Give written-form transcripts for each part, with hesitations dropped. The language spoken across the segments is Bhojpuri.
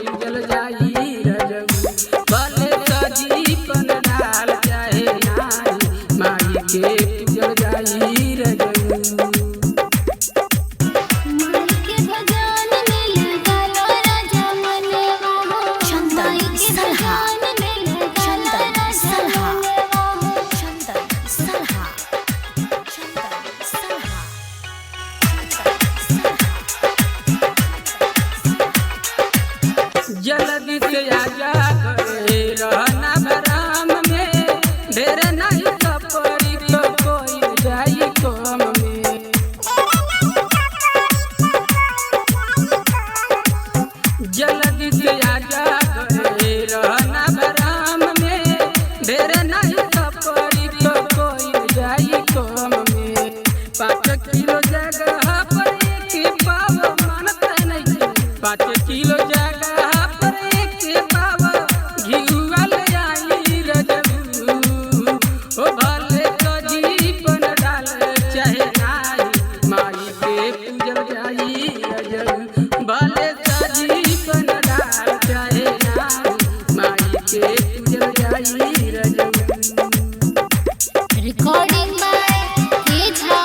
पूजल जाई रजऊ भले सजी पन डाल चाहे नाई माई के पूजल जाई रजऊ। जल्दी से आजा घरे रहना भराम में ढेर नहीं कपड़ी तो कोई जाई कम में। जल्दी से आजा घरे रहना भराम में ढेर नहीं कपड़ी तो कोई जाई कम में। 5 किलो जगह पर एक पाव मानता नहीं 5 किलो जगह Recording by Teja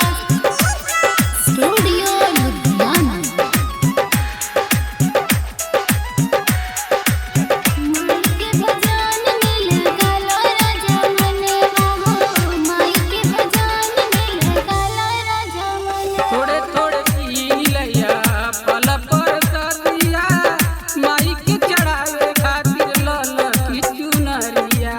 Studio Ludhiana। माई के भजन में लगालो राजा मनवा हो माई के भजन में लगालो राजा मनवा। थोड़े थोड़े पी लिया फल पर सदिया माई के चढ़ावे खातिर लल की चुनरिया।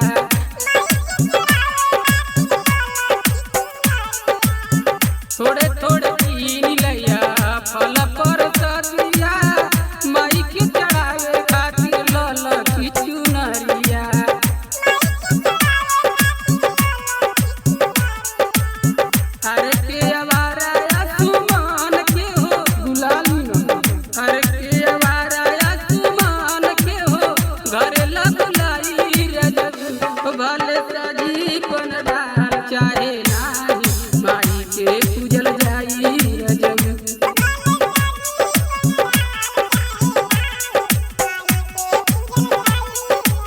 थोड़े थोड़े पी लिया फल पर सदिया माई के चढ़ावे खातिर लल की चुनरिया। अरे के आवारा आसमान के हो गुलाली न अरे के आवारा आसमान के हो घरे लगलाई रजऊ भले सजी पन डाल चाहे नाई माई के पूजल जाई रजऊ।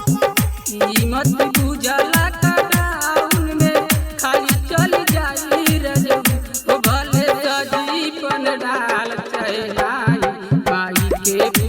कीमत बुझला टाउन में खाली चल जाई रजऊ भले सजी पन डाल चाहे नाई माई के